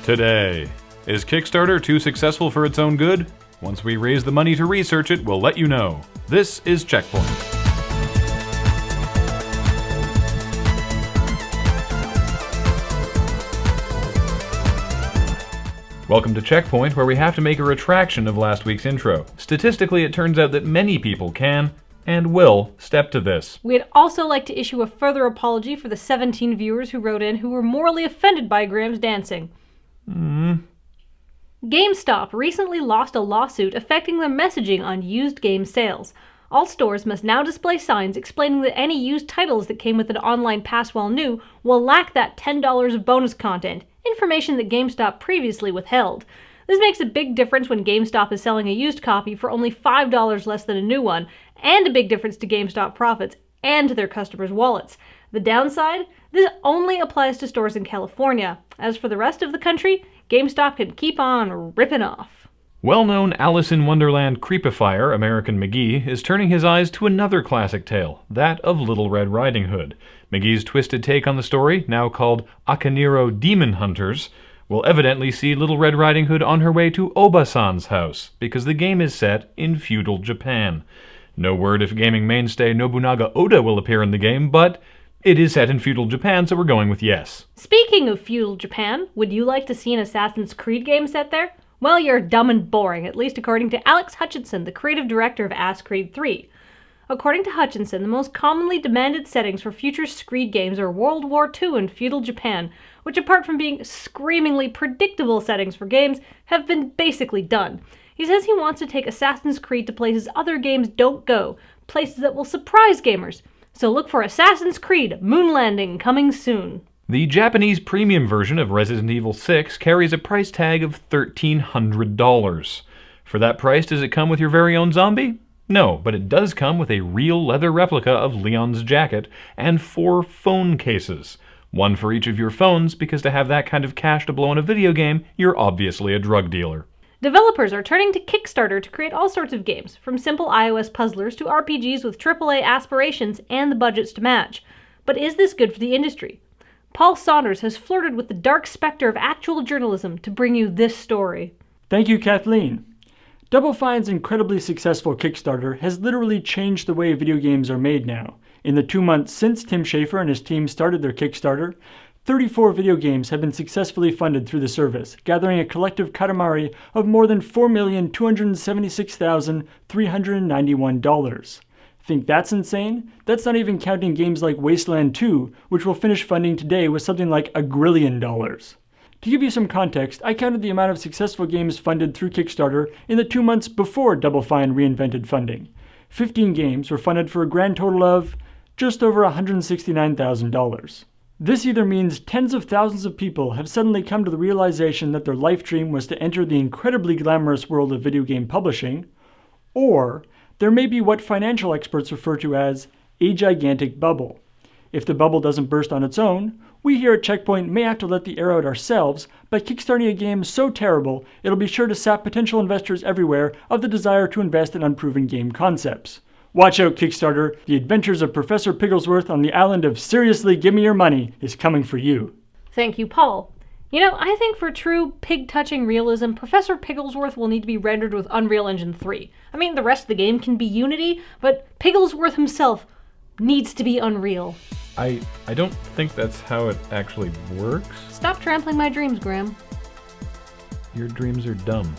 Today, is Kickstarter too successful for its own good? Once we raise the money to research it, we'll let you know. This is CheckPoint. Welcome to CheckPoint, where we have to make a retraction of last week's intro. Statistically, it turns out that many people can and will step to this. We'd also like to issue a further apology for the 17 viewers who wrote in who were morally offended by Graham's dancing. GameStop recently lost a lawsuit affecting their messaging on used game sales. All stores must now display signs explaining that any used titles that came with an online pass while new will lack that $10 of bonus content, information that GameStop previously withheld. This makes a big difference when GameStop is selling a used copy for only $5 less than a new one, and a big difference to GameStop profits and to their customers' wallets. The downside? This only applies to stores in California. As for the rest of the country, GameStop can keep on ripping off. Well-known Alice in Wonderland creepifier American McGee is turning his eyes to another classic tale, that of Little Red Riding Hood. McGee's twisted take on the story, now called Akaniro Demon Hunters, will evidently see Little Red Riding Hood on her way to Obasan's house, because the game is set in feudal Japan. No word if gaming mainstay Nobunaga Oda will appear in the game, but it is set in feudal Japan, so we're going with yes. Speaking of feudal Japan, would you like to see an Assassin's Creed game set there? Well, you're dumb and boring, at least according to Alex Hutchinson, the creative director of Assassin's Creed 3. According to Hutchinson, the most commonly demanded settings for future Creed games are World War II and feudal Japan, which apart from being screamingly predictable settings for games, have been basically done. He says he wants to take Assassin's Creed to places other games don't go, places that will surprise gamers. So look for Assassin's Creed Moon Landing coming soon. The Japanese premium version of Resident Evil 6 carries a price tag of $1,300. For that price, does it come with your very own zombie? No, but it does come with a real leather replica of Leon's jacket and 4 phone cases. One for each of your phones, because to have that kind of cash to blow on a video game, you're obviously a drug dealer. Developers are turning to Kickstarter to create all sorts of games, from simple iOS puzzlers to RPGs with AAA aspirations and the budgets to match. But is this good for the industry? Paul Saunders has flirted with the dark specter of actual journalism to bring you this story. Thank you, Kathleen. Double Fine's incredibly successful Kickstarter has literally changed the way video games are made now. In the 2 months since Tim Schafer and his team started their Kickstarter, 34 video games have been successfully funded through the service, gathering a collective katamari of more than $4,276,391. Think that's insane? That's not even counting games like Wasteland 2, which will finish funding today with something like $1 grillion. To give you some context, I counted the amount of successful games funded through Kickstarter in the 2 months before Double Fine reinvented funding. 15 games were funded for a grand total of just over $169,000. This either means tens of thousands of people have suddenly come to the realization that their life dream was to enter the incredibly glamorous world of video game publishing, or there may be what financial experts refer to as a gigantic bubble. If the bubble doesn't burst on its own, we here at CheckPoint may have to let the air out ourselves by kickstarting a game so terrible it'll be sure to sap potential investors everywhere of the desire to invest in unproven game concepts. Watch out, Kickstarter. The Adventures of Professor Pigglesworth on the island of Seriously Give Me Your Money is coming for you. Thank you, Paul. You know, I think for true pig-touching realism, Professor Pigglesworth will need to be rendered with Unreal Engine 3. I mean, the rest of the game can be Unity, but Pigglesworth himself needs to be Unreal. I don't think that's how it actually works. Stop trampling my dreams, Graham. Your dreams are dumb.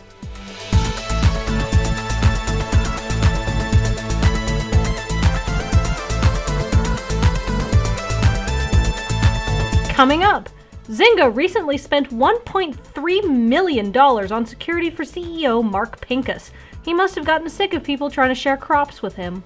Coming up, Zynga recently spent $1.3 million on security for CEO Mark Pincus. He must have gotten sick of people trying to share crops with him.